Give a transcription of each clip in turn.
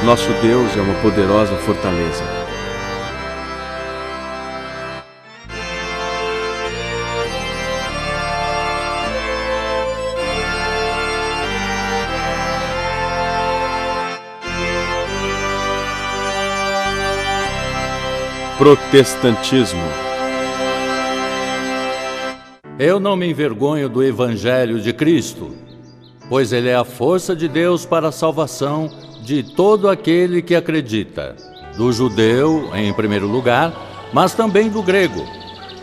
Nosso Deus é uma poderosa fortaleza. Protestantismo. Eu não me envergonho do Evangelho de Cristo, pois ele é a força de Deus para a salvação de todo aquele que acredita, do judeu, em primeiro lugar, mas também do grego,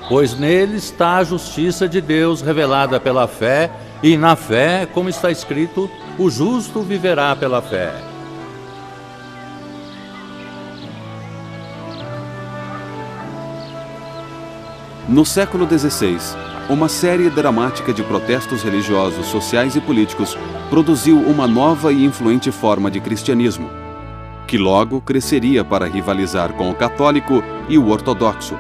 pois nele está a justiça de Deus revelada pela fé, e na fé, como está escrito, o justo viverá pela fé. No século XVI, uma série dramática de protestos religiosos, sociais e políticos produziu uma nova e influente forma de cristianismo, que logo cresceria para rivalizar com o católico e o ortodoxo,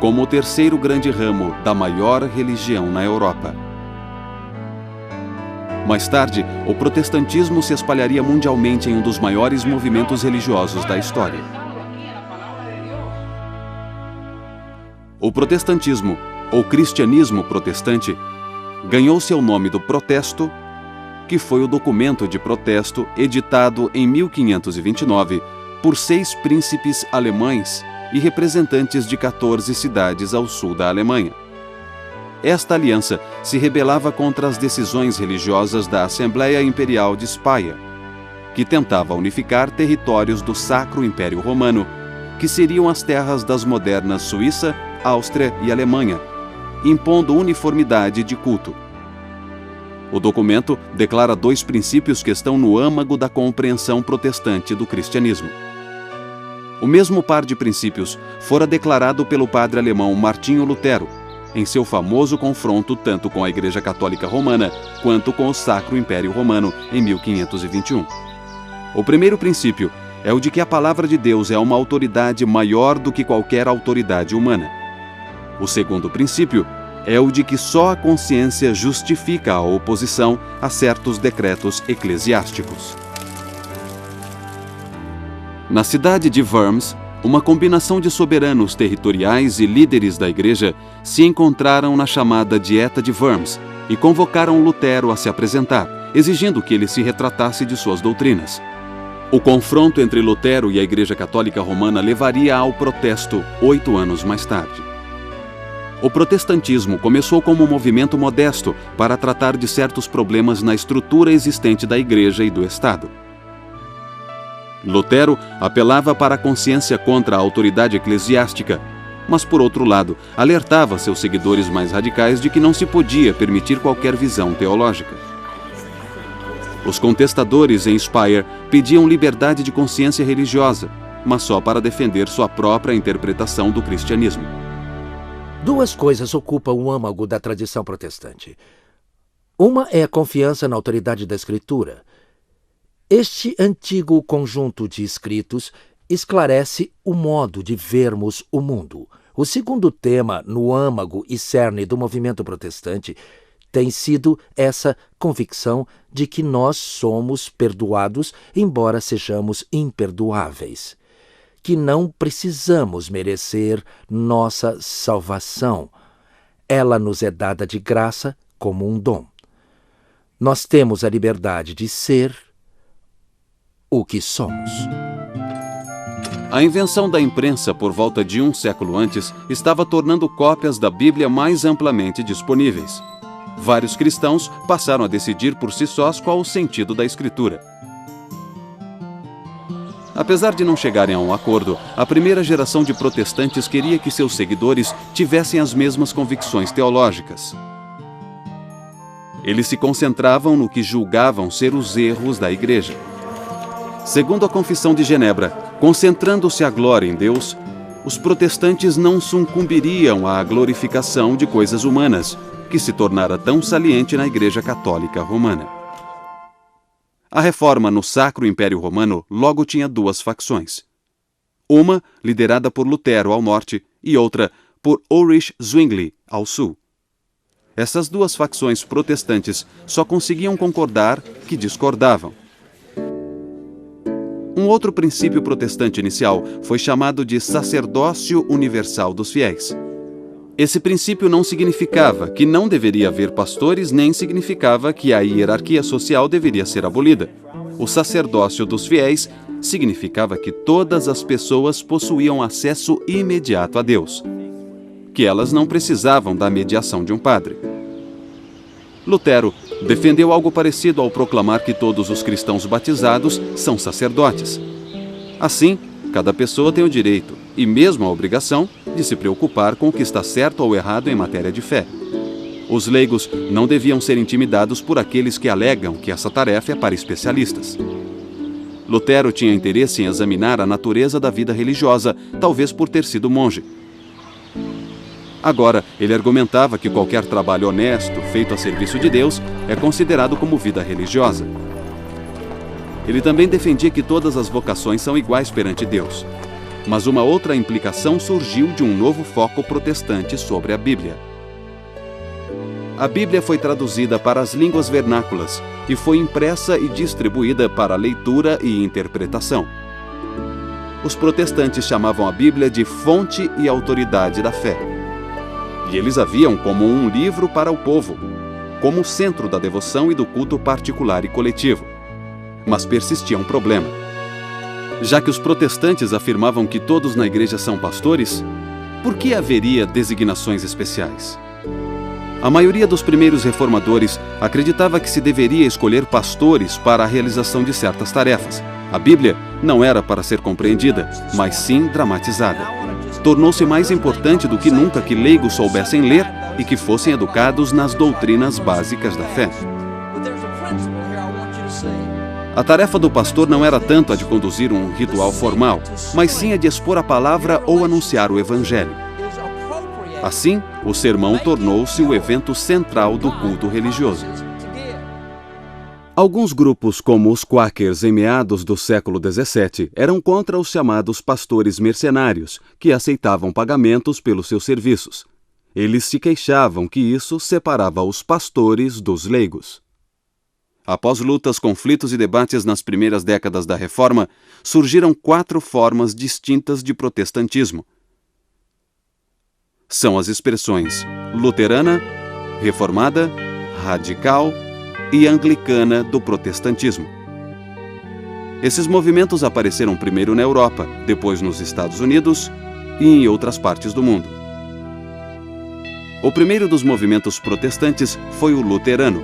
como o terceiro grande ramo da maior religião na Europa. Mais tarde, o protestantismo se espalharia mundialmente em um dos maiores movimentos religiosos da história. O protestantismo, ou cristianismo protestante, ganhou seu nome do protesto, que foi o documento de protesto editado em 1529 por 6 príncipes alemães e representantes de 14 cidades ao sul da Alemanha. Esta aliança se rebelava contra as decisões religiosas da Assembleia Imperial de Speyer, que tentava unificar territórios do Sacro Império Romano, que seriam as terras das modernas Suíça, Áustria e Alemanha, impondo uniformidade de culto. O documento declara 2 princípios que estão no âmago da compreensão protestante do cristianismo. O mesmo par de princípios fora declarado pelo padre alemão Martinho Lutero, em seu famoso confronto tanto com a Igreja Católica Romana quanto com o Sacro Império Romano em 1521. O primeiro princípio é o de que a palavra de Deus é uma autoridade maior do que qualquer autoridade humana. O segundo princípio é o de que só a consciência justifica a oposição a certos decretos eclesiásticos. Na cidade de Worms, uma combinação de soberanos territoriais e líderes da igreja se encontraram na chamada Dieta de Worms e convocaram Lutero a se apresentar, exigindo que ele se retratasse de suas doutrinas. O confronto entre Lutero e a Igreja Católica Romana levaria ao protesto 8 anos mais tarde. O protestantismo começou como um movimento modesto para tratar de certos problemas na estrutura existente da Igreja e do Estado. Lutero apelava para a consciência contra a autoridade eclesiástica, mas, por outro lado, alertava seus seguidores mais radicais de que não se podia permitir qualquer visão teológica. Os contestadores em Speyer pediam liberdade de consciência religiosa, mas só para defender sua própria interpretação do cristianismo. 2 coisas ocupam o âmago da tradição protestante. Uma é a confiança na autoridade da Escritura. Este antigo conjunto de escritos esclarece o modo de vermos o mundo. O segundo tema no âmago e cerne do movimento protestante tem sido essa convicção de que nós somos perdoados, embora sejamos imperdoáveis. Que não precisamos merecer nossa salvação. Ela nos é dada de graça como um dom. Nós temos a liberdade de ser o que somos. A invenção da imprensa por volta de 1 século antes estava tornando cópias da Bíblia mais amplamente disponíveis. Vários cristãos passaram a decidir por si sós qual o sentido da Escritura. Apesar de não chegarem a um acordo, a primeira geração de protestantes queria que seus seguidores tivessem as mesmas convicções teológicas. Eles se concentravam no que julgavam ser os erros da Igreja. Segundo a Confissão de Genebra, concentrando-se a glória em Deus, os protestantes não sucumbiriam à glorificação de coisas humanas, que se tornara tão saliente na Igreja Católica Romana. A reforma no Sacro Império Romano logo tinha 2 facções. Uma liderada por Lutero ao norte e outra por Ulrich Zwingli ao sul. Essas 2 facções protestantes só conseguiam concordar que discordavam. Um outro princípio protestante inicial foi chamado de sacerdócio universal dos fiéis. Esse princípio não significava que não deveria haver pastores, nem significava que a hierarquia social deveria ser abolida. O sacerdócio dos fiéis significava que todas as pessoas possuíam acesso imediato a Deus, que elas não precisavam da mediação de um padre. Lutero defendeu algo parecido ao proclamar que todos os cristãos batizados são sacerdotes. Assim, cada pessoa tem o direito, e mesmo a obrigação, de se preocupar com o que está certo ou errado em matéria de fé. Os leigos não deviam ser intimidados por aqueles que alegam que essa tarefa é para especialistas. Lutero tinha interesse em examinar a natureza da vida religiosa, talvez por ter sido monge. Agora, ele argumentava que qualquer trabalho honesto, feito a serviço de Deus, é considerado como vida religiosa. Ele também defendia que todas as vocações são iguais perante Deus. Mas uma outra implicação surgiu de um novo foco protestante sobre a Bíblia. A Bíblia foi traduzida para as línguas vernáculas e foi impressa e distribuída para leitura e interpretação. Os protestantes chamavam a Bíblia de fonte e autoridade da fé. E eles a viam como um livro para o povo, como o centro da devoção e do culto particular e coletivo. Mas persistia um problema. Já que os protestantes afirmavam que todos na igreja são pastores, por que haveria designações especiais? A maioria dos primeiros reformadores acreditava que se deveria escolher pastores para a realização de certas tarefas. A Bíblia não era para ser compreendida, mas sim dramatizada. Tornou-se mais importante do que nunca que leigos soubessem ler e que fossem educados nas doutrinas básicas da fé. A tarefa do pastor não era tanto a de conduzir um ritual formal, mas sim a de expor a palavra ou anunciar o evangelho. Assim, o sermão tornou-se o evento central do culto religioso. Alguns grupos, como os Quakers em meados do século XVII, eram contra os chamados pastores mercenários, que aceitavam pagamentos pelos seus serviços. Eles se queixavam que isso separava os pastores dos leigos. Após lutas, conflitos e debates nas primeiras décadas da Reforma, surgiram 4 formas distintas de protestantismo. São as expressões luterana, reformada, radical e anglicana do protestantismo. Esses movimentos apareceram primeiro na Europa, depois nos Estados Unidos e em outras partes do mundo. O primeiro dos movimentos protestantes foi o luterano.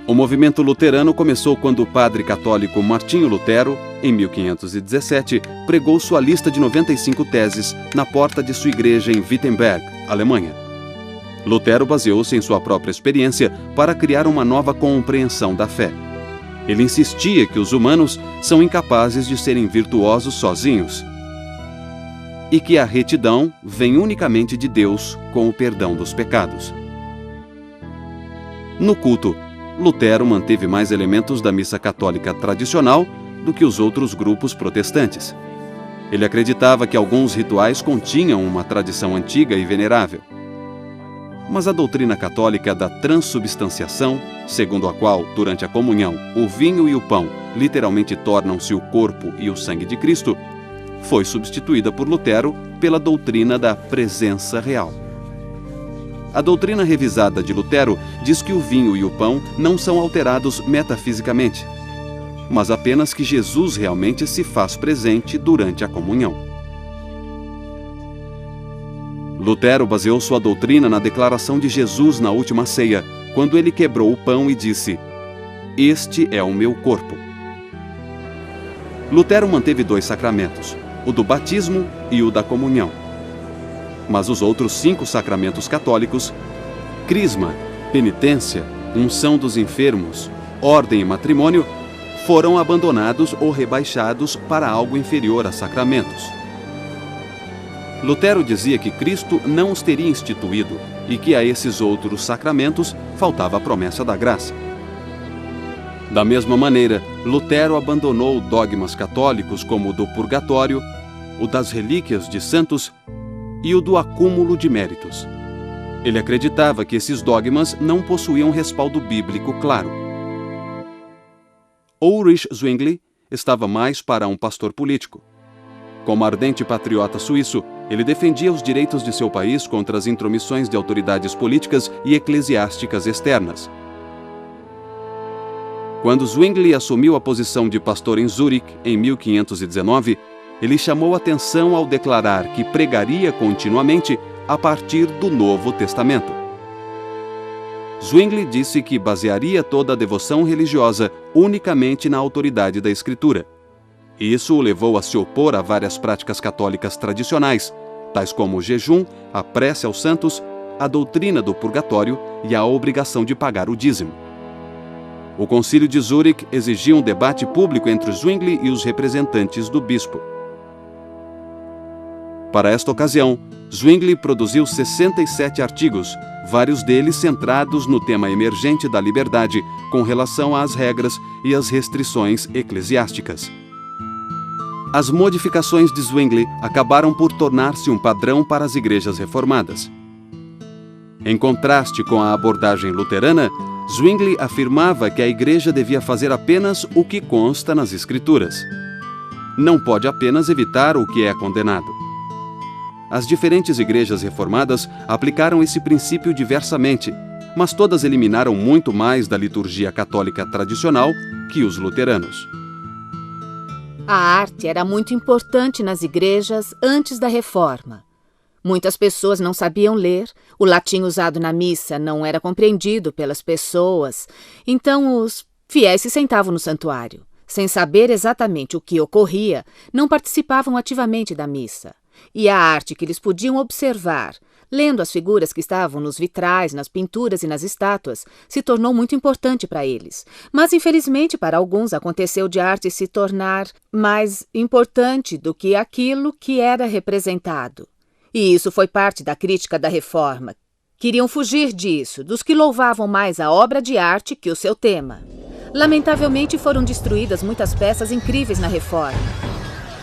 O movimento luterano começou quando o padre católico Martinho Lutero, em 1517, pregou sua lista de 95 teses na porta de sua igreja em Wittenberg, Alemanha. Lutero baseou-se em sua própria experiência para criar uma nova compreensão da fé. Ele insistia que os humanos são incapazes de serem virtuosos sozinhos e que a retidão vem unicamente de Deus com o perdão dos pecados. No culto, Lutero manteve mais elementos da missa católica tradicional do que os outros grupos protestantes. Ele acreditava que alguns rituais continham uma tradição antiga e venerável. Mas a doutrina católica da transubstanciação, segundo a qual, durante a comunhão, o vinho e o pão literalmente tornam-se o corpo e o sangue de Cristo, foi substituída por Lutero pela doutrina da presença real. A doutrina revisada de Lutero diz que o vinho e o pão não são alterados metafisicamente, mas apenas que Jesus realmente se faz presente durante a comunhão. Lutero baseou sua doutrina na declaração de Jesus na última ceia, quando ele quebrou o pão e disse: "Este é o meu corpo." Lutero manteve 2 sacramentos, o do batismo e o da comunhão. Mas os outros 5 sacramentos católicos, crisma, penitência, unção dos enfermos, ordem e matrimônio, foram abandonados ou rebaixados para algo inferior a sacramentos. Lutero dizia que Cristo não os teria instituído e que a esses outros sacramentos faltava a promessa da graça. Da mesma maneira, Lutero abandonou dogmas católicos como o do purgatório, o das relíquias de santos e o do acúmulo de méritos. Ele acreditava que esses dogmas não possuíam respaldo bíblico claro. Ulrich Zwingli estava mais para um pastor político. Como ardente patriota suíço, ele defendia os direitos de seu país contra as intromissões de autoridades políticas e eclesiásticas externas. Quando Zwingli assumiu a posição de pastor em Zurique, em 1519, ele chamou atenção ao declarar que pregaria continuamente a partir do Novo Testamento. Zwingli disse que basearia toda a devoção religiosa unicamente na autoridade da Escritura. Isso o levou a se opor a várias práticas católicas tradicionais, tais como o jejum, a prece aos santos, a doutrina do purgatório e a obrigação de pagar o dízimo. O Concílio de Zurique exigia um debate público entre Zwingli e os representantes do bispo. Para esta ocasião, Zwingli produziu 67 artigos, vários deles centrados no tema emergente da liberdade com relação às regras e às restrições eclesiásticas. As modificações de Zwingli acabaram por tornar-se um padrão para as igrejas reformadas. Em contraste com a abordagem luterana, Zwingli afirmava que a igreja devia fazer apenas o que consta nas Escrituras. Não pode apenas evitar o que é condenado. As diferentes igrejas reformadas aplicaram esse princípio diversamente, mas todas eliminaram muito mais da liturgia católica tradicional que os luteranos. A arte era muito importante nas igrejas antes da Reforma. Muitas pessoas não sabiam ler, o latim usado na missa não era compreendido pelas pessoas, então os fiéis se sentavam no santuário. Sem saber exatamente o que ocorria, não participavam ativamente da missa. E a arte que eles podiam observar, lendo as figuras que estavam nos vitrais, nas pinturas e nas estátuas, se tornou muito importante para eles. Mas, infelizmente, para alguns aconteceu de a arte se tornar mais importante do que aquilo que era representado. E isso foi parte da crítica da Reforma. Queriam fugir disso, dos que louvavam mais a obra de arte que o seu tema. Lamentavelmente, foram destruídas muitas peças incríveis na Reforma.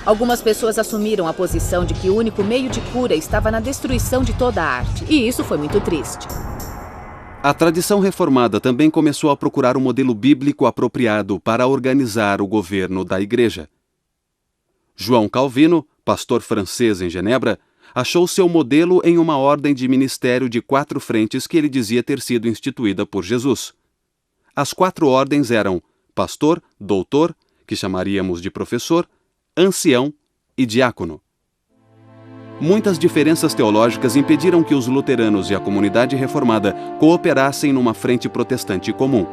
Algumas pessoas assumiram a posição de que o único meio de cura estava na destruição de toda a arte, e isso foi muito triste. A tradição reformada também começou a procurar um modelo bíblico apropriado para organizar o governo da Igreja. João Calvino, pastor francês em Genebra, achou seu modelo em uma ordem de ministério de 4 frentes que ele dizia ter sido instituída por Jesus. As 4 ordens eram pastor, doutor, que chamaríamos de professor, ancião e diácono. Muitas diferenças teológicas impediram que os luteranos e a comunidade reformada cooperassem numa frente protestante comum.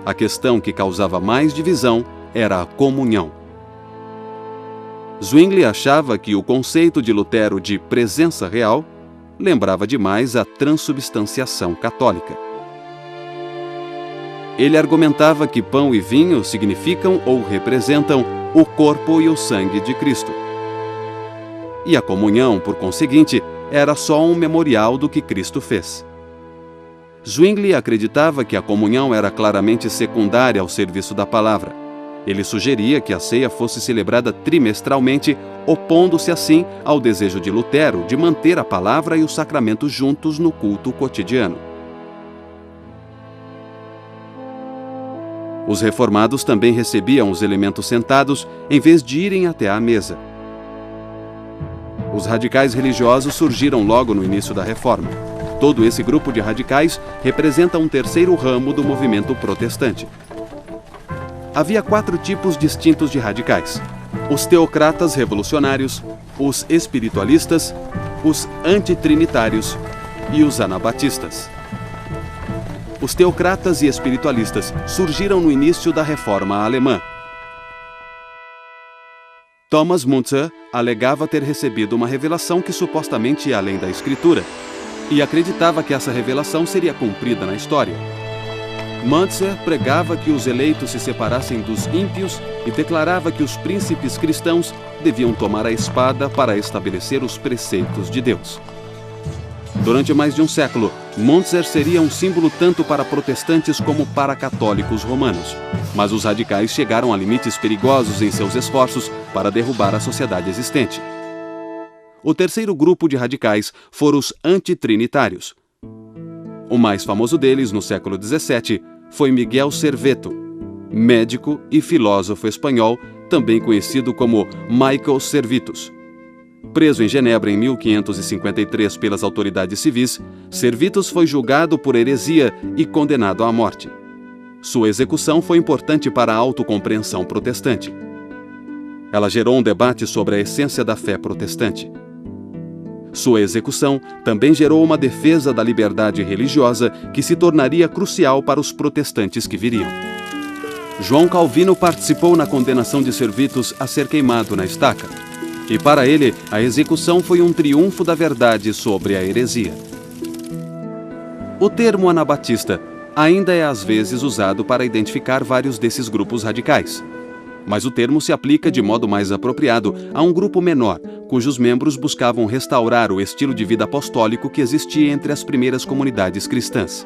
A questão que causava mais divisão era a comunhão. Zwingli achava que o conceito de Lutero de presença real lembrava demais a transubstanciação católica. Ele argumentava que pão e vinho significam ou representam o corpo e o sangue de Cristo. E a comunhão, por conseguinte, era só um memorial do que Cristo fez. Zwingli acreditava que a comunhão era claramente secundária ao serviço da palavra. Ele sugeria que a ceia fosse celebrada trimestralmente, opondo-se assim ao desejo de Lutero de manter a palavra e o sacramento juntos no culto cotidiano. Os reformados também recebiam os elementos sentados em vez de irem até à mesa. Os radicais religiosos surgiram logo no início da Reforma. Todo esse grupo de radicais representa um terceiro ramo do movimento protestante. Havia 4 tipos distintos de radicais: os teocratas revolucionários, os espiritualistas, os antitrinitários e os anabatistas. Os teocratas e espiritualistas surgiram no início da Reforma alemã. Thomas Müntzer alegava ter recebido uma revelação que supostamente ia além da Escritura, e acreditava que essa revelação seria cumprida na história. Müntzer pregava que os eleitos se separassem dos ímpios e declarava que os príncipes cristãos deviam tomar a espada para estabelecer os preceitos de Deus. Durante mais de um século, Müntzer seria um símbolo tanto para protestantes como para católicos romanos. Mas os radicais chegaram a limites perigosos em seus esforços para derrubar a sociedade existente. O terceiro grupo de radicais foram os antitrinitários. O mais famoso deles, no século XVII, foi Miguel Serveto. médico e filósofo espanhol, também conhecido como Michael Servetus. Preso em Genebra em 1553 pelas autoridades civis, Servetus foi julgado por heresia e condenado à morte. Sua execução foi importante para a autocompreensão protestante. Ela gerou um debate sobre a essência da fé protestante. Sua execução também gerou uma defesa da liberdade religiosa que se tornaria crucial para os protestantes que viriam. João Calvino participou na condenação de Servetus a ser queimado na estaca. E para ele, a execução foi um triunfo da verdade sobre a heresia. O termo anabatista ainda é às vezes usado para identificar vários desses grupos radicais. Mas o termo se aplica de modo mais apropriado a um grupo menor, cujos membros buscavam restaurar o estilo de vida apostólico que existia entre as primeiras comunidades cristãs.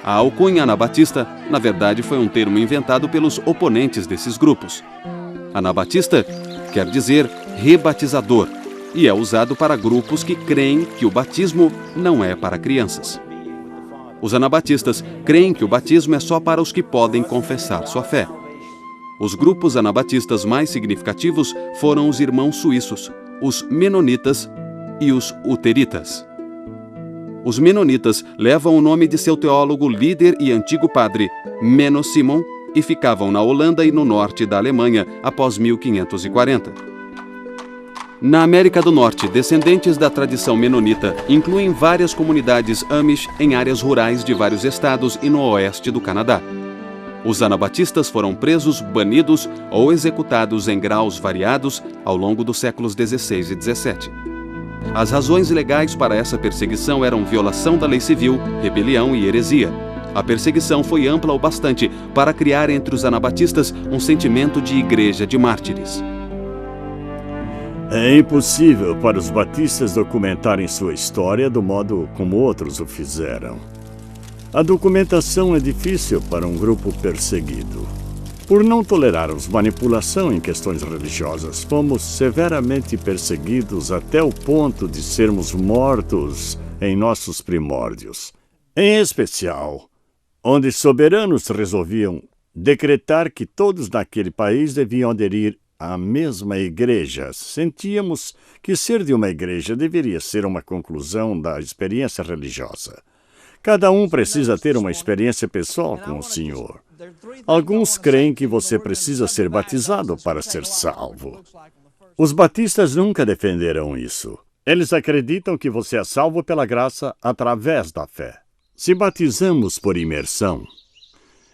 A alcunha anabatista, na verdade, foi um termo inventado pelos oponentes desses grupos. Anabatista quer dizer rebatizador e é usado para grupos que creem que o batismo não é para crianças. Os anabatistas creem que o batismo é só para os que podem confessar sua fé. Os grupos anabatistas mais significativos foram os irmãos suíços, os menonitas e os luteritas. Os menonitas levam o nome de seu teólogo líder e antigo padre, Menno Simon, e ficavam na Holanda e no norte da Alemanha após 1540. Na América do Norte, descendentes da tradição menonita incluem várias comunidades Amish em áreas rurais de vários estados e no oeste do Canadá. Os anabatistas foram presos, banidos ou executados em graus variados ao longo dos séculos XVI e XVII. As razões legais para essa perseguição eram violação da lei civil, rebelião e heresia. A perseguição foi ampla o bastante para criar entre os anabatistas um sentimento de igreja de mártires. É impossível para os batistas documentarem sua história do modo como outros o fizeram. A documentação é difícil para um grupo perseguido. Por não tolerarmos manipulação em questões religiosas, fomos severamente perseguidos até o ponto de sermos mortos em nossos primórdios. Em especial, onde soberanos resolviam decretar que todos naquele país deviam aderir à mesma igreja. Sentíamos que ser de uma igreja deveria ser uma conclusão da experiência religiosa. Cada um precisa ter uma experiência pessoal com o Senhor. Alguns creem que você precisa ser batizado para ser salvo. Os batistas nunca defenderam isso. Eles acreditam que você é salvo pela graça através da fé. Se batizamos por imersão,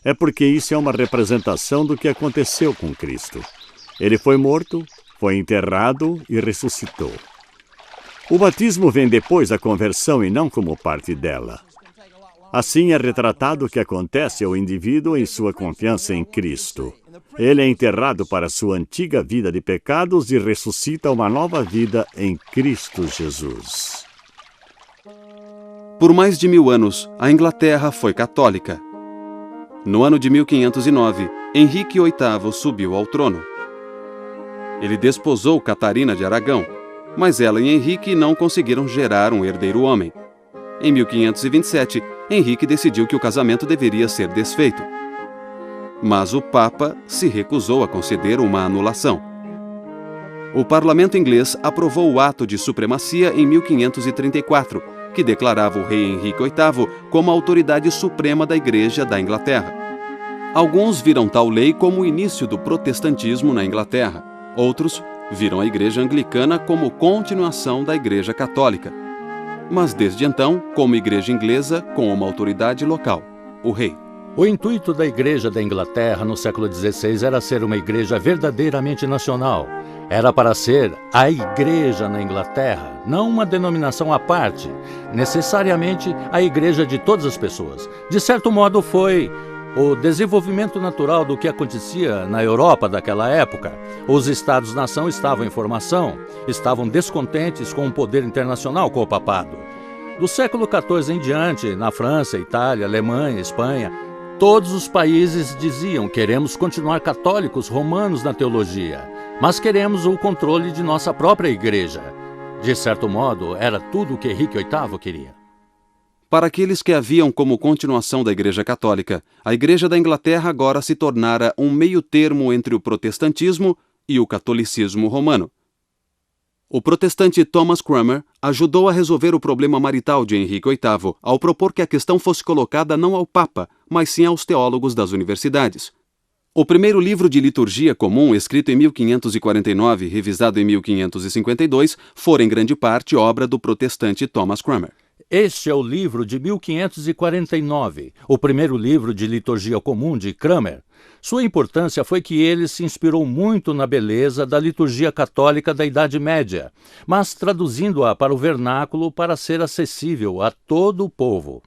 é porque isso é uma representação do que aconteceu com Cristo. Ele foi morto, foi enterrado e ressuscitou. O batismo vem depois da conversão e não como parte dela. Assim é retratado o que acontece ao indivíduo em sua confiança em Cristo. Ele é enterrado para sua antiga vida de pecados e ressuscita uma nova vida em Cristo Jesus. Por mais de 1000 anos, a Inglaterra foi católica. No ano de 1509, Henrique VIII subiu ao trono. Ele desposou Catarina de Aragão, mas ela e Henrique não conseguiram gerar um herdeiro homem. Em 1527, Henrique decidiu que o casamento deveria ser desfeito. Mas o Papa se recusou a conceder uma anulação. O parlamento inglês aprovou o ato de supremacia em 1534, que declarava o rei Henrique VIII como a autoridade suprema da Igreja da Inglaterra. Alguns viram tal lei como o início do protestantismo na Inglaterra. Outros viram a Igreja Anglicana como continuação da Igreja Católica. Mas desde então, como igreja inglesa com uma autoridade local, o rei. O intuito da Igreja da Inglaterra no século XVI era ser uma igreja verdadeiramente nacional. Era para ser a Igreja na Inglaterra, não uma denominação à parte, necessariamente a Igreja de todas as pessoas. De certo modo, foi o desenvolvimento natural do que acontecia na Europa daquela época. Os Estados-nação estavam em formação, estavam descontentes com o poder internacional com o papado. Do século XIV em diante, na França, Itália, Alemanha, Espanha, todos os países diziam: queremos continuar católicos romanos na teologia, mas queremos o controle de nossa própria igreja. De certo modo, era tudo o que Henrique VIII queria. Para aqueles que haviam como continuação da Igreja Católica, a Igreja da Inglaterra agora se tornara um meio-termo entre o protestantismo e o catolicismo romano. O protestante Thomas Cranmer ajudou a resolver o problema marital de Henrique VIII ao propor que a questão fosse colocada não ao Papa, mas sim aos teólogos das universidades. O primeiro livro de liturgia comum, escrito em 1549 e revisado em 1552, fora em grande parte obra do protestante Thomas Cranmer. Este é o livro de 1549, o primeiro livro de liturgia comum de Cranmer. Sua importância foi que ele se inspirou muito na beleza da liturgia católica da Idade Média, mas traduzindo-a para o vernáculo para ser acessível a todo o povo.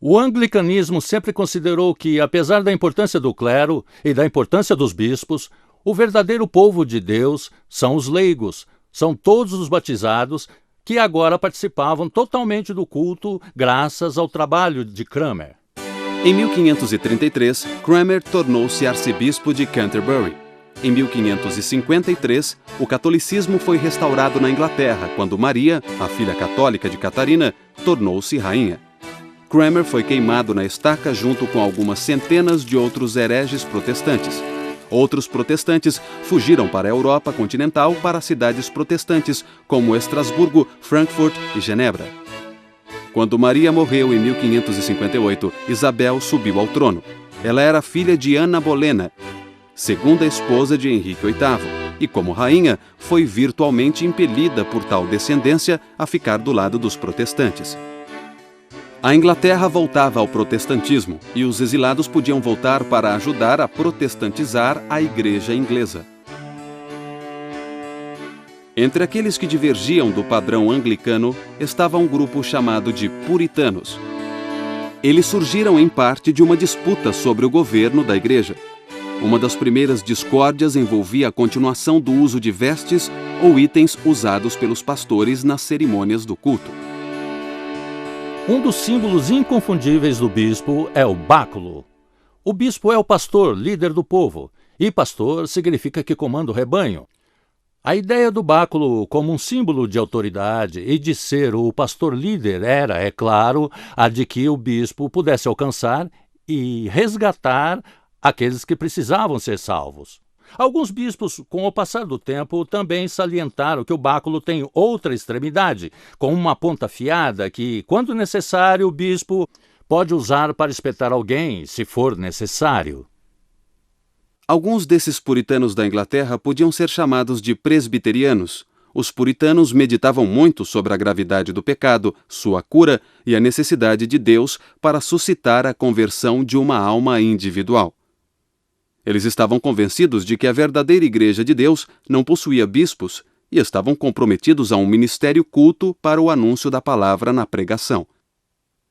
O anglicanismo sempre considerou que, apesar da importância do clero e da importância dos bispos, o verdadeiro povo de Deus são os leigos, são todos os batizados que agora participavam totalmente do culto graças ao trabalho de Cranmer. Em 1533, Cranmer tornou-se arcebispo de Canterbury. Em 1553, o catolicismo foi restaurado na Inglaterra, quando Maria, a filha católica de Catarina, tornou-se rainha. Cranmer foi queimado na estaca junto com algumas centenas de outros hereges protestantes. Outros protestantes fugiram para a Europa continental para cidades protestantes, como Estrasburgo, Frankfurt e Genebra. Quando Maria morreu em 1558, Isabel subiu ao trono. Ela era filha de Ana Bolena, segunda esposa de Henrique VIII, e como rainha, foi virtualmente impelida por tal descendência a ficar do lado dos protestantes. A Inglaterra voltava ao protestantismo e os exilados podiam voltar para ajudar a protestantizar a Igreja inglesa. Entre aqueles que divergiam do padrão anglicano estava um grupo chamado de puritanos. Eles surgiram em parte de uma disputa sobre o governo da Igreja. Uma das primeiras discórdias envolvia a continuação do uso de vestes ou itens usados pelos pastores nas cerimônias do culto. Um dos símbolos inconfundíveis do bispo é o báculo. O bispo é o pastor, líder do povo, e pastor significa que comanda o rebanho. A ideia do báculo como um símbolo de autoridade e de ser o pastor líder era, é claro, a de que o bispo pudesse alcançar e resgatar aqueles que precisavam ser salvos. Alguns bispos, com o passar do tempo, também salientaram que o báculo tem outra extremidade, com uma ponta afiada que, quando necessário, o bispo pode usar para espetar alguém, se for necessário. Alguns desses puritanos da Inglaterra podiam ser chamados de presbiterianos. Os puritanos meditavam muito sobre a gravidade do pecado, sua cura e a necessidade de Deus para suscitar a conversão de uma alma individual. Eles estavam convencidos de que a verdadeira Igreja de Deus não possuía bispos e estavam comprometidos a um ministério culto para o anúncio da palavra na pregação.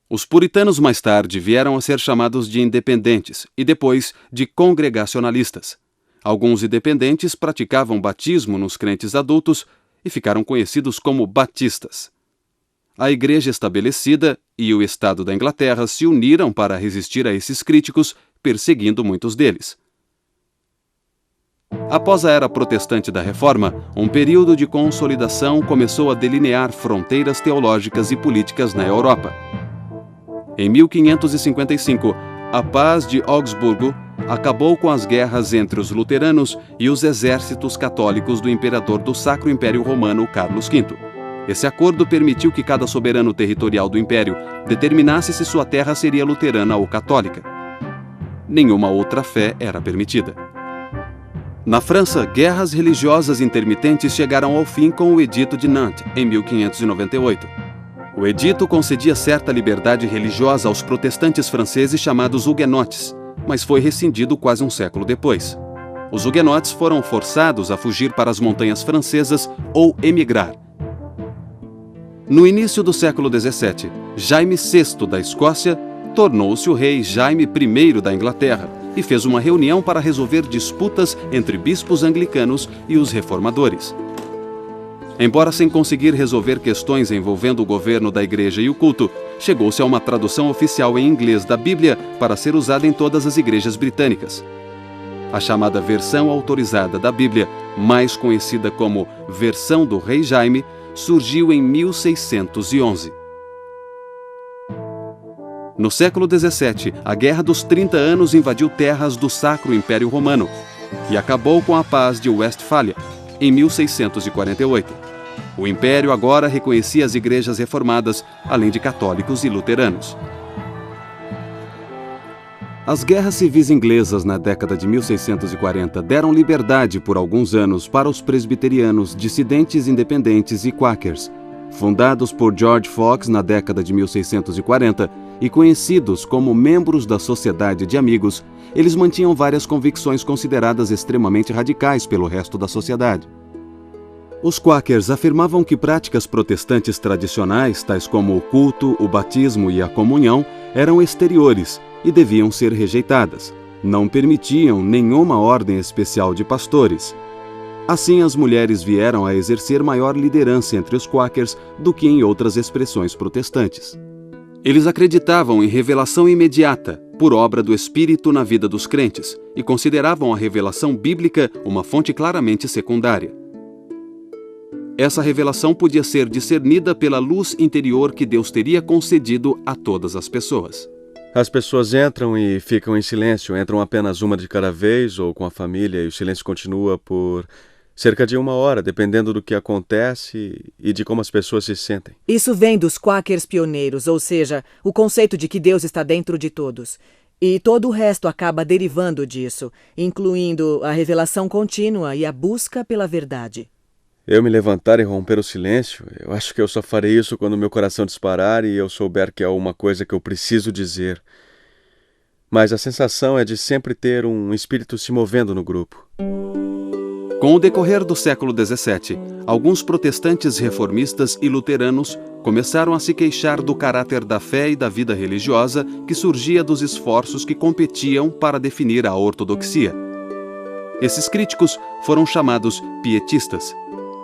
Os puritanos mais tarde vieram a ser chamados de independentes e depois de congregacionalistas. Alguns independentes praticavam batismo nos crentes adultos e ficaram conhecidos como batistas. A Igreja estabelecida e o Estado da Inglaterra se uniram para resistir a esses críticos, perseguindo muitos deles. Após a era protestante da Reforma, um período de consolidação começou a delinear fronteiras teológicas e políticas na Europa. Em 1555, a Paz de Augsburgo acabou com as guerras entre os luteranos e os exércitos católicos do imperador do Sacro Império Romano, Carlos V. Esse acordo permitiu que cada soberano territorial do império determinasse se sua terra seria luterana ou católica. Nenhuma outra fé era permitida. Na França, guerras religiosas intermitentes chegaram ao fim com o Edito de Nantes, em 1598. O edito concedia certa liberdade religiosa aos protestantes franceses chamados huguenotes, mas foi rescindido quase um século depois. Os huguenotes foram forçados a fugir para as montanhas francesas ou emigrar. No início do século XVII, Jaime VI da Escócia tornou-se o rei Jaime I da Inglaterra e fez uma reunião para resolver disputas entre bispos anglicanos e os reformadores. Embora sem conseguir resolver questões envolvendo o governo da igreja e o culto, chegou-se a uma tradução oficial em inglês da Bíblia para ser usada em todas as igrejas britânicas. A chamada versão autorizada da Bíblia, mais conhecida como Versão do Rei Jaime, surgiu em 1611. No século XVII, a Guerra dos 30 Anos invadiu terras do Sacro Império Romano e acabou com a Paz de Westfália, em 1648. O Império agora reconhecia as igrejas reformadas, além de católicos e luteranos. As guerras civis inglesas na década de 1640 deram liberdade por alguns anos para os presbiterianos, dissidentes independentes e quakers. Fundados por George Fox na década de 1640 e conhecidos como membros da Sociedade de Amigos, eles mantinham várias convicções consideradas extremamente radicais pelo resto da sociedade. Os quakers afirmavam que práticas protestantes tradicionais, tais como o culto, o batismo e a comunhão, eram exteriores e deviam ser rejeitadas. Não permitiam nenhuma ordem especial de pastores. Assim, as mulheres vieram a exercer maior liderança entre os quakers do que em outras expressões protestantes. Eles acreditavam em revelação imediata, por obra do Espírito na vida dos crentes, e consideravam a revelação bíblica uma fonte claramente secundária. Essa revelação podia ser discernida pela luz interior que Deus teria concedido a todas as pessoas. As pessoas entram e ficam em silêncio, entram apenas uma de cada vez ou com a família e o silêncio continua por cerca de 1 hora, dependendo do que acontece e de como as pessoas se sentem. Isso vem dos quakers pioneiros, ou seja, o conceito de que Deus está dentro de todos. E todo o resto acaba derivando disso, incluindo a revelação contínua e a busca pela verdade. Eu me levantar e romper o silêncio, eu acho que eu só farei isso quando meu coração disparar e eu souber que há uma coisa que eu preciso dizer. Mas a sensação é de sempre ter um espírito se movendo no grupo. Com o decorrer do século XVII, alguns protestantes reformistas e luteranos começaram a se queixar do caráter da fé e da vida religiosa que surgia dos esforços que competiam para definir a ortodoxia. Esses críticos foram chamados pietistas.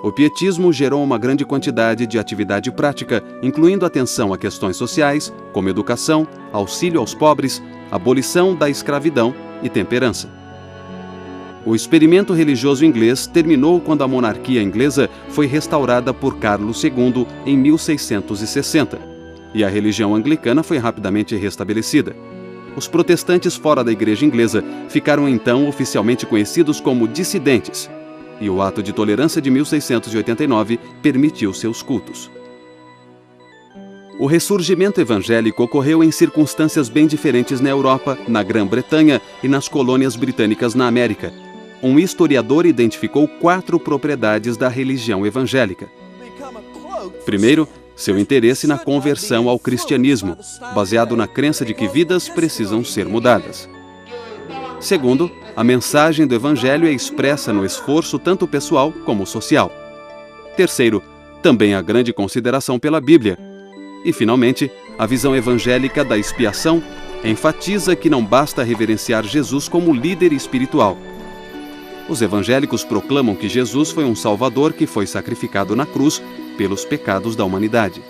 O pietismo gerou uma grande quantidade de atividade prática, incluindo atenção a questões sociais, como educação, auxílio aos pobres, abolição da escravidão e temperança. O experimento religioso inglês terminou quando a monarquia inglesa foi restaurada por Carlos II em 1660, e a religião anglicana foi rapidamente restabelecida. Os protestantes fora da igreja inglesa ficaram então oficialmente conhecidos como dissidentes, e o Ato de Tolerância de 1689 permitiu seus cultos. O ressurgimento evangélico ocorreu em circunstâncias bem diferentes na Europa, na Grã-Bretanha e nas colônias britânicas na América. Um historiador identificou 4 propriedades da religião evangélica. Primeiro, seu interesse na conversão ao cristianismo, baseado na crença de que vidas precisam ser mudadas. Segundo, a mensagem do evangelho é expressa no esforço tanto pessoal como social. Terceiro, também a grande consideração pela Bíblia. E, finalmente, a visão evangélica da expiação enfatiza que não basta reverenciar Jesus como líder espiritual. Os evangélicos proclamam que Jesus foi um Salvador que foi sacrificado na cruz pelos pecados da humanidade.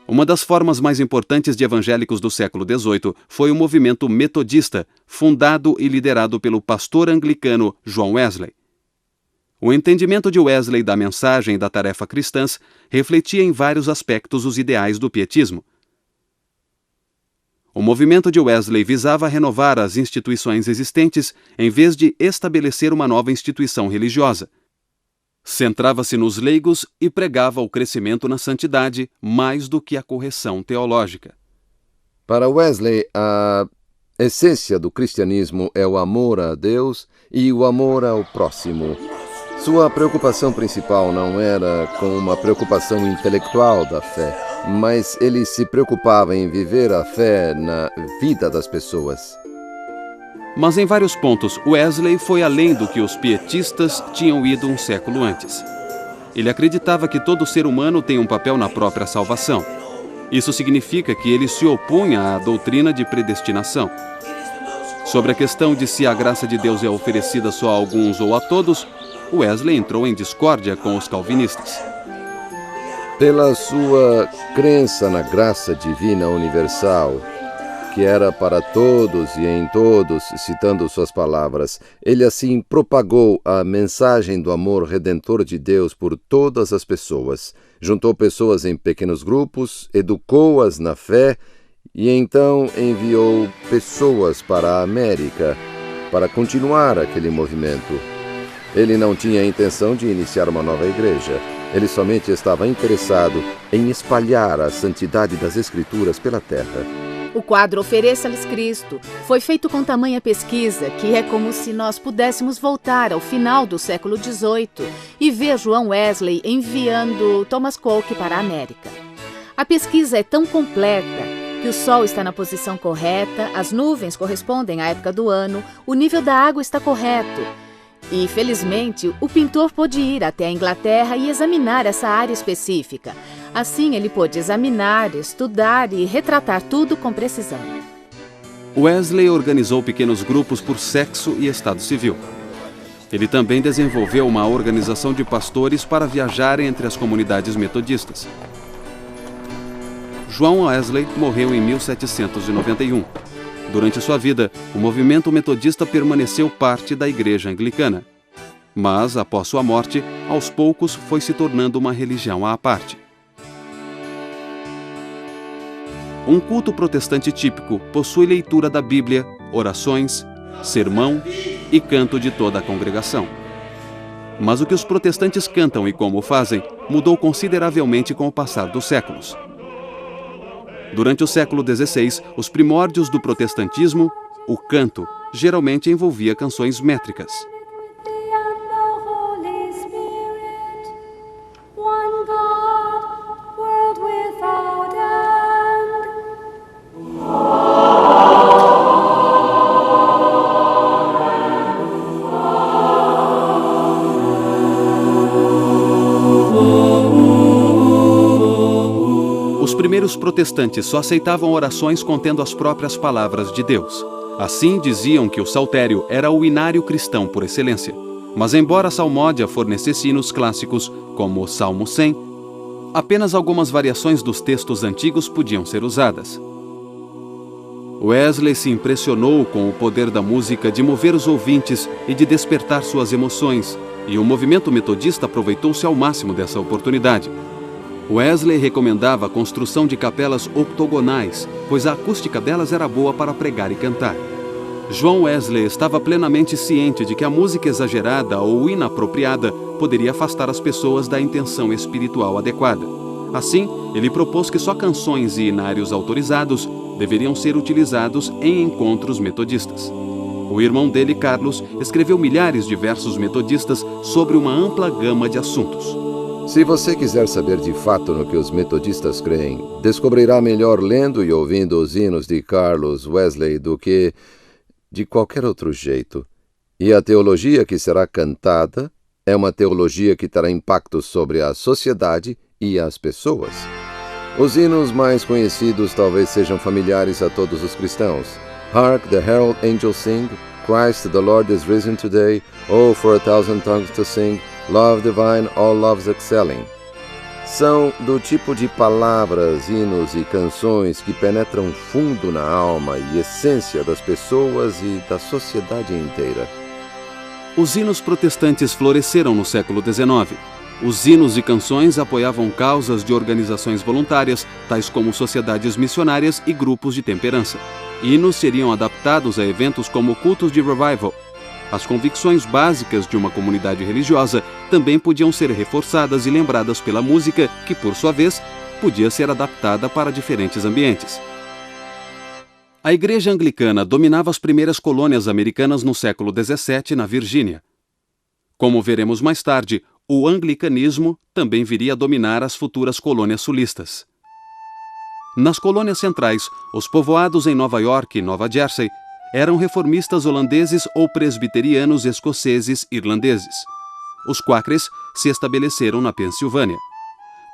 Uma das formas mais importantes de evangélicos do século XVIII foi o movimento metodista, fundado e liderado pelo pastor anglicano John Wesley. O entendimento de Wesley da mensagem e da tarefa cristãs refletia em vários aspectos os ideais do pietismo. O movimento de Wesley visava renovar as instituições existentes em vez de estabelecer uma nova instituição religiosa. Centrava-se nos leigos e pregava o crescimento na santidade mais do que a correção teológica. Para Wesley, a essência do cristianismo é o amor a Deus e o amor ao próximo. Sua preocupação principal não era com uma preocupação intelectual da fé, mas ele se preocupava em viver a fé na vida das pessoas. Mas em vários pontos, Wesley foi além do que os pietistas tinham ido um século antes. Ele acreditava que todo ser humano tem um papel na própria salvação. Isso significa que ele se opunha à doutrina de predestinação. Sobre a questão de se a graça de Deus é oferecida só a alguns ou a todos, Wesley entrou em discórdia com os calvinistas. Pela sua crença na graça divina universal, que era para todos e em todos, citando suas palavras. Ele assim propagou a mensagem do amor redentor de Deus por todas as pessoas. Juntou pessoas em pequenos grupos, educou-as na fé e então enviou pessoas para a América para continuar aquele movimento. Ele não tinha a intenção de iniciar uma nova igreja. Ele somente estava interessado em espalhar a santidade das Escrituras pela terra. O quadro Ofereça-lhes Cristo foi feito com tamanha pesquisa que é como se nós pudéssemos voltar ao final do século XVIII e ver João Wesley enviando Thomas Coke para a América. A pesquisa é tão completa que o sol está na posição correta, as nuvens correspondem à época do ano, o nível da água está correto. E, felizmente, o pintor pôde ir até a Inglaterra e examinar essa área específica. Assim, ele pôde examinar, estudar e retratar tudo com precisão. Wesley organizou pequenos grupos por sexo e estado civil. Ele também desenvolveu uma organização de pastores para viajar entre as comunidades metodistas. João Wesley morreu em 1791. Durante sua vida, o movimento metodista permaneceu parte da Igreja Anglicana. Mas, após sua morte, aos poucos foi se tornando uma religião à parte. Um culto protestante típico possui leitura da Bíblia, orações, sermão e canto de toda a congregação. Mas o que os protestantes cantam e como o fazem mudou consideravelmente com o passar dos séculos. Durante o século XVI, os primórdios do protestantismo, o canto geralmente envolvia canções métricas. Os primeiros protestantes só aceitavam orações contendo as próprias palavras de Deus. Assim, diziam que o saltério era o inário cristão por excelência. Mas embora a salmódia fornecesse hinos clássicos, como o Salmo 100, apenas algumas variações dos textos antigos podiam ser usadas. Wesley se impressionou com o poder da música de mover os ouvintes e de despertar suas emoções, e o movimento metodista aproveitou-se ao máximo dessa oportunidade. Wesley recomendava a construção de capelas octogonais, pois a acústica delas era boa para pregar e cantar. João Wesley estava plenamente ciente de que a música exagerada ou inapropriada poderia afastar as pessoas da intenção espiritual adequada. Assim, ele propôs que só canções e inários autorizados deveriam ser utilizados em encontros metodistas. O irmão dele, Carlos, escreveu milhares de versos metodistas sobre uma ampla gama de assuntos. Se você quiser saber de fato no que os metodistas creem, descobrirá melhor lendo e ouvindo os hinos de Carlos Wesley do que de qualquer outro jeito. E a teologia que será cantada é uma teologia que terá impacto sobre a sociedade e as pessoas. Os hinos mais conhecidos talvez sejam familiares a todos os cristãos. Hark the herald angels sing, Christ the Lord is risen today, oh for a thousand tongues to sing, Love divine, all loves excelling. São do tipo de palavras, hinos e canções que penetram fundo na alma e essência das pessoas e da sociedade inteira. Os hinos protestantes floresceram no século XIX. Os hinos e canções apoiavam causas de organizações voluntárias, tais como sociedades missionárias e grupos de temperança. Hinos seriam adaptados a eventos como cultos de revival. As convicções básicas de uma comunidade religiosa também podiam ser reforçadas e lembradas pela música, que, por sua vez, podia ser adaptada para diferentes ambientes. A Igreja Anglicana dominava as primeiras colônias americanas no século XVII, na Virgínia. Como veremos mais tarde, o anglicanismo também viria a dominar as futuras colônias sulistas. Nas colônias centrais, os povoados em Nova York e Nova Jersey eram reformistas holandeses ou presbiterianos escoceses irlandeses. Os Quakers se estabeleceram na Pensilvânia.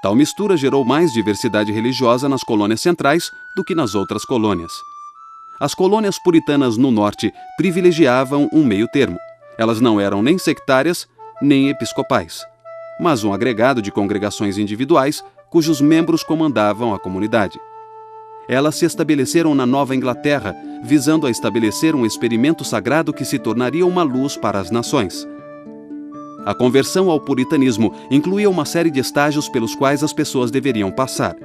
Tal mistura gerou mais diversidade religiosa nas colônias centrais do que nas outras colônias. As colônias puritanas no norte privilegiavam um meio termo. Elas não eram nem sectárias, nem episcopais, mas um agregado de congregações individuais cujos membros comandavam a comunidade. elas se estabeleceram na Nova Inglaterra, visando a estabelecer um experimento sagrado que se tornaria uma luz para as nações. A conversão ao puritanismo incluía uma série de estágios pelos quais as pessoas deveriam passar.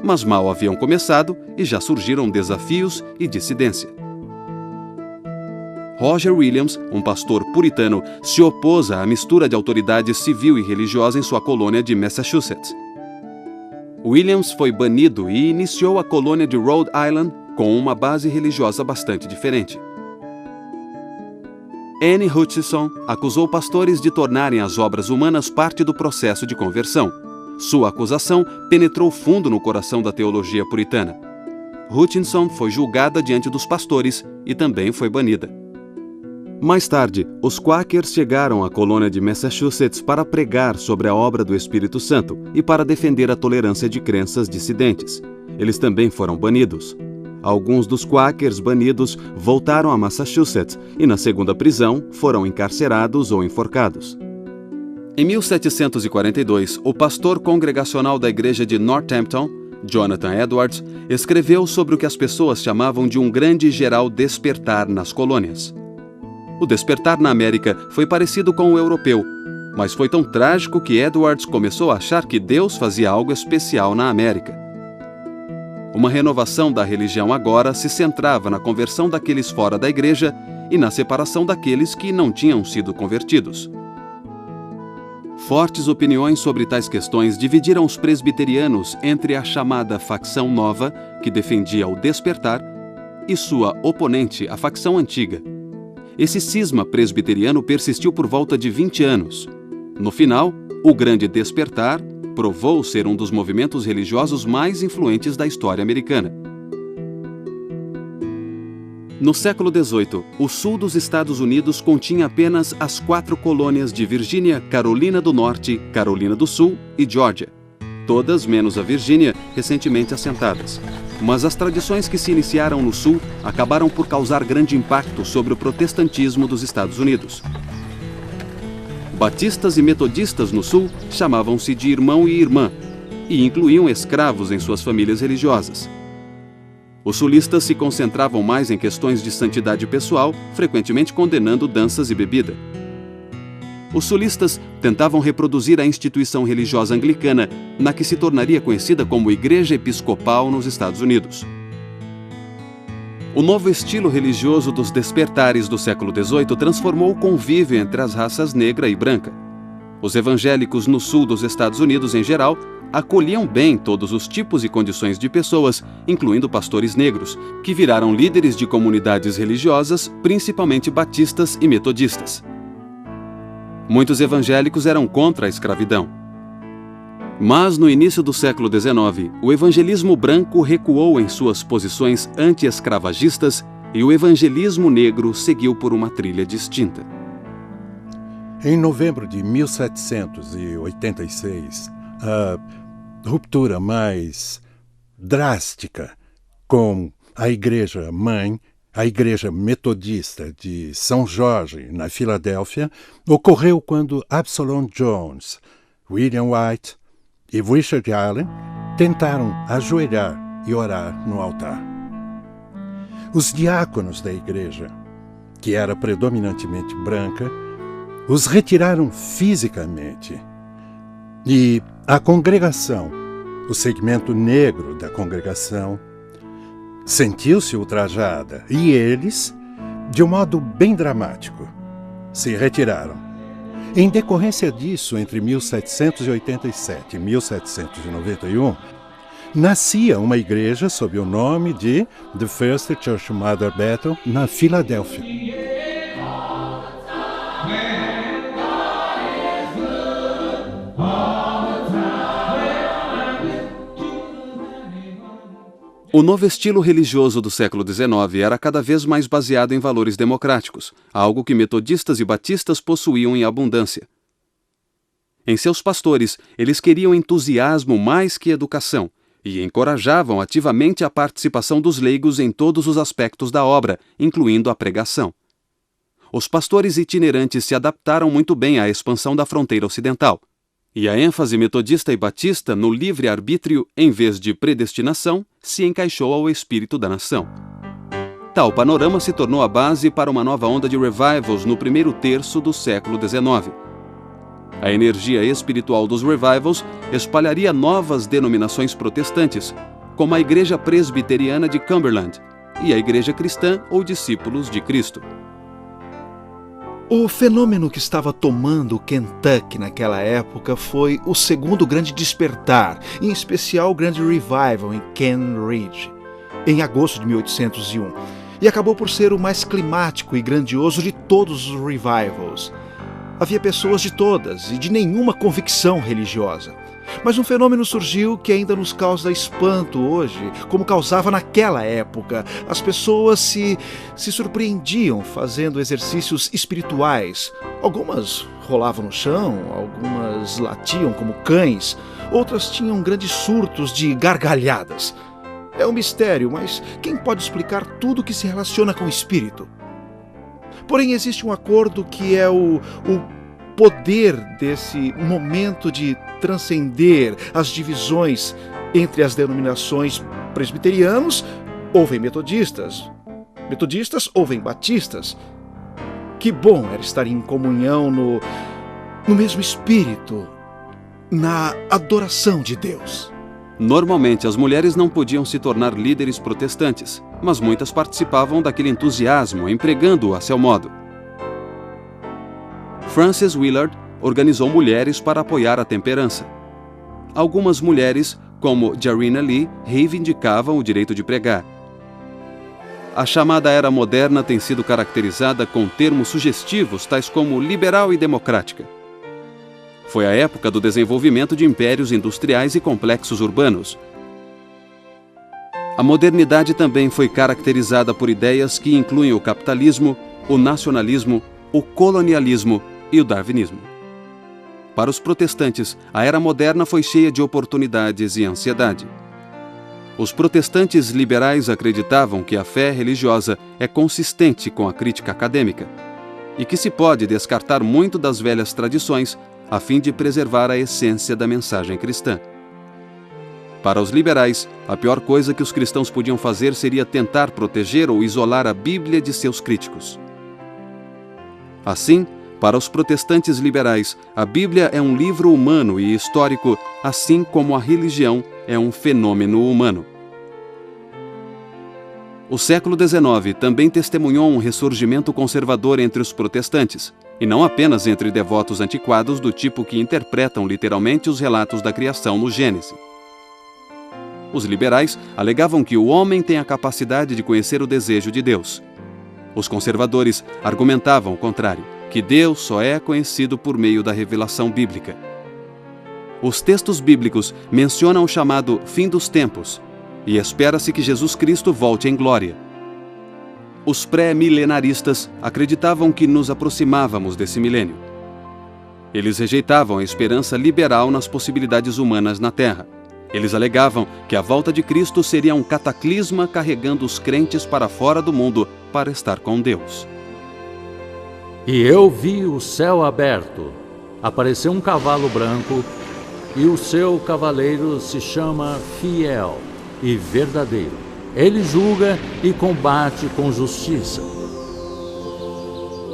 Mas mal haviam começado e já surgiram desafios e dissidência. Roger Williams, um pastor puritano, se opôs à mistura de autoridade civil e religiosa em sua colônia de Massachusetts. Williams foi banido e iniciou a colônia de Rhode Island com uma base religiosa bastante diferente. Anne Hutchinson acusou pastores de tornarem as obras humanas parte do processo de conversão. Sua acusação penetrou fundo no coração da teologia puritana. Hutchinson foi julgada diante dos pastores e também foi banida. Mais tarde, os Quakers chegaram à colônia de Massachusetts para pregar sobre a obra do Espírito Santo e para defender a tolerância de crenças dissidentes. Eles também foram banidos. Alguns dos Quakers banidos voltaram a Massachusetts e, na segunda prisão, foram encarcerados ou enforcados. Em 1742, o pastor congregacional da igreja de Northampton, Jonathan Edwards, escreveu sobre o que as pessoas chamavam de um grande e geral despertar nas colônias. O despertar na América foi parecido com o europeu, mas foi tão trágico que Edwards começou a achar que Deus fazia algo especial na América. Uma renovação da religião agora se centrava na conversão daqueles fora da igreja e na separação daqueles que não tinham sido convertidos. Fortes opiniões sobre tais questões dividiram os presbiterianos entre a chamada facção nova, que defendia o despertar, e sua oponente, a facção antiga. Esse cisma presbiteriano persistiu por volta de 20 anos. No final, o Grande Despertar provou ser um dos movimentos religiosos mais influentes da história americana. No século XVIII, o sul dos Estados Unidos continha apenas as 4 colônias de Virgínia, Carolina do Norte, Carolina do Sul e Geórgia, todas menos a Virgínia, recentemente assentadas. Mas as tradições que se iniciaram no sul acabaram por causar grande impacto sobre o protestantismo dos Estados Unidos. Batistas e metodistas no sul chamavam-se de irmão e irmã e incluíam escravos em suas famílias religiosas. Os sulistas se concentravam mais em questões de santidade pessoal, frequentemente condenando danças e bebida. Os sulistas tentavam reproduzir a instituição religiosa anglicana, na que se tornaria conhecida como Igreja Episcopal nos Estados Unidos. O novo estilo religioso dos despertares do século XVIII transformou o convívio entre as raças negra e branca. Os evangélicos no sul dos Estados Unidos, em geral, acolhiam bem todos os tipos e condições de pessoas, incluindo pastores negros, que viraram líderes de comunidades religiosas, principalmente batistas e metodistas. Muitos evangélicos eram contra a escravidão. Mas no início do século XIX, o evangelismo branco recuou em suas posições anti-escravagistas e o evangelismo negro seguiu por uma trilha distinta. Em novembro de 1786, a ruptura mais drástica com a igreja-mãe, a Igreja Metodista de São Jorge, na Filadélfia, ocorreu quando Absalom Jones, William White e Richard Allen tentaram ajoelhar e orar no altar. Os diáconos da igreja, que era predominantemente branca, os retiraram fisicamente e a congregação, o segmento negro da congregação, sentiu-se ultrajada e eles, de um modo bem dramático, se retiraram. Em decorrência disso, entre 1787 e 1791, nascia uma igreja sob o nome de The First Church Mother Bethel, na Filadélfia. O novo estilo religioso do século XIX era cada vez mais baseado em valores democráticos, algo que metodistas e batistas possuíam em abundância. Em seus pastores, eles queriam entusiasmo mais que educação e encorajavam ativamente a participação dos leigos em todos os aspectos da obra, incluindo a pregação. Os pastores itinerantes se adaptaram muito bem à expansão da fronteira ocidental. E a ênfase metodista e batista no livre-arbítrio, em vez de predestinação, se encaixou ao espírito da nação. Tal panorama se tornou a base para uma nova onda de revivals no primeiro terço do século XIX. A energia espiritual dos revivals espalharia novas denominações protestantes, como a Igreja Presbiteriana de Cumberland e a Igreja Cristã ou Discípulos de Cristo. O fenômeno que estava tomando o Kentucky naquela época foi o segundo grande despertar, em especial o grande revival em Ken Ridge, em agosto de 1801, e acabou por ser o mais climático e grandioso de todos os revivals. Havia pessoas de todas e de nenhuma convicção religiosa. Mas um fenômeno surgiu que ainda nos causa espanto hoje, como causava naquela época. As pessoas se surpreendiam fazendo exercícios espirituais. Algumas rolavam no chão, algumas latiam como cães, outras tinham grandes surtos de gargalhadas. É um mistério, mas quem pode explicar tudo que se relaciona com o espírito? Porém, existe um acordo que é o poder desse momento de transcender as divisões entre as denominações. Presbiterianos ouvem metodistas, metodistas ouvem batistas. Que bom era estar em comunhão no mesmo espírito, na adoração de Deus. Normalmente, as mulheres não podiam se tornar líderes protestantes, mas muitas participavam daquele entusiasmo, empregando-o a seu modo. Frances Willard organizou mulheres para apoiar a temperança. Algumas mulheres, como Jarina Lee, reivindicavam o direito de pregar. A chamada Era Moderna tem sido caracterizada com termos sugestivos tais como liberal e democrática. Foi a época do desenvolvimento de impérios industriais e complexos urbanos. A modernidade também foi caracterizada por ideias que incluem o capitalismo, o nacionalismo, o colonialismo e o darwinismo. Para os protestantes, a Era Moderna foi cheia de oportunidades e ansiedade. Os protestantes liberais acreditavam que a fé religiosa é consistente com a crítica acadêmica e que se pode descartar muito das velhas tradições a fim de preservar a essência da mensagem cristã. Para os liberais, a pior coisa que os cristãos podiam fazer seria tentar proteger ou isolar a Bíblia de seus críticos. Assim, para os protestantes liberais, a Bíblia é um livro humano e histórico, assim como a religião é um fenômeno humano. O século XIX também testemunhou um ressurgimento conservador entre os protestantes, e não apenas entre devotos antiquados do tipo que interpretam literalmente os relatos da criação no Gênesis. Os liberais alegavam que o homem tem a capacidade de conhecer o desejo de Deus. Os conservadores argumentavam o contrário, que Deus só é conhecido por meio da revelação bíblica. Os textos bíblicos mencionam o chamado fim dos tempos, e espera-se que Jesus Cristo volte em glória. Os pré-milenaristas acreditavam que nos aproximávamos desse milênio. Eles rejeitavam a esperança liberal nas possibilidades humanas na Terra. Eles alegavam que a volta de Cristo seria um cataclisma carregando os crentes para fora do mundo para estar com Deus. E eu vi o céu aberto, apareceu um cavalo branco, e o seu cavaleiro se chama Fiel e Verdadeiro. Ele julga e combate com justiça.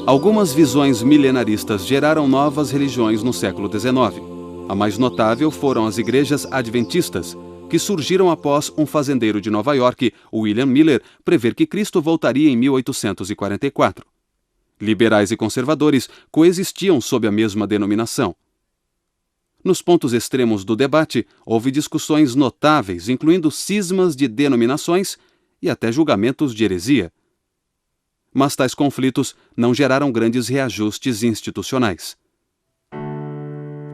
Algumas visões milenaristas geraram novas religiões no século XIX. A mais notável foram as igrejas adventistas, que surgiram após um fazendeiro de Nova York, William Miller, prever que Cristo voltaria em 1844. Liberais e conservadores coexistiam sob a mesma denominação. Nos pontos extremos do debate, houve discussões notáveis, incluindo cismas de denominações e até julgamentos de heresia. Mas tais conflitos não geraram grandes reajustes institucionais.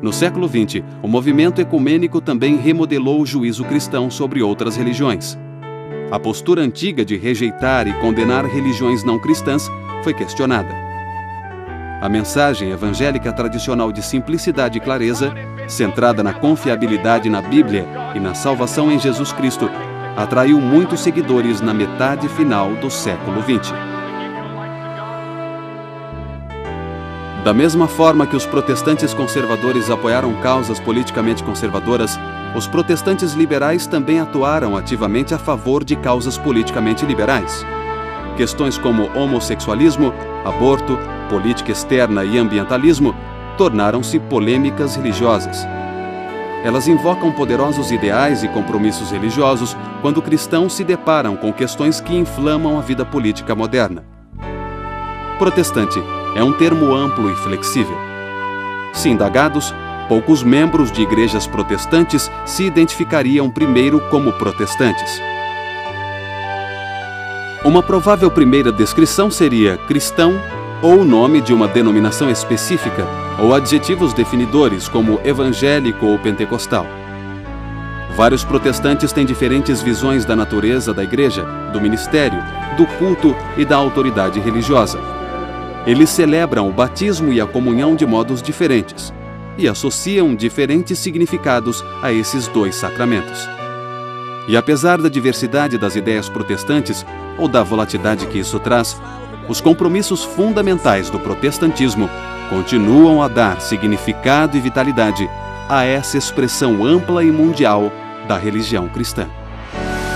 No século XX, o movimento ecumênico também remodelou o juízo cristão sobre outras religiões. A postura antiga de rejeitar e condenar religiões não cristãs foi questionada. A mensagem evangélica tradicional de simplicidade e clareza, centrada na confiabilidade na Bíblia e na salvação em Jesus Cristo, atraiu muitos seguidores na metade final do século XX. Da mesma forma que os protestantes conservadores apoiaram causas politicamente conservadoras, os protestantes liberais também atuaram ativamente a favor de causas politicamente liberais. Questões como homossexualismo, aborto, política externa e ambientalismo tornaram-se polêmicas religiosas. Elas invocam poderosos ideais e compromissos religiosos quando cristãos se deparam com questões que inflamam a vida política moderna. Protestante é um termo amplo e flexível. Se indagados, poucos membros de igrejas protestantes se identificariam primeiro como protestantes. Uma provável primeira descrição seria cristão ou o nome de uma denominação específica, ou adjetivos definidores como evangélico ou pentecostal. Vários protestantes têm diferentes visões da natureza da igreja, do ministério, do culto e da autoridade religiosa. Eles celebram o batismo e a comunhão de modos diferentes e associam diferentes significados a esses dois sacramentos. E apesar da diversidade das ideias protestantes ou da volatilidade que isso traz, os compromissos fundamentais do protestantismo continuam a dar significado e vitalidade a essa expressão ampla e mundial da religião cristã.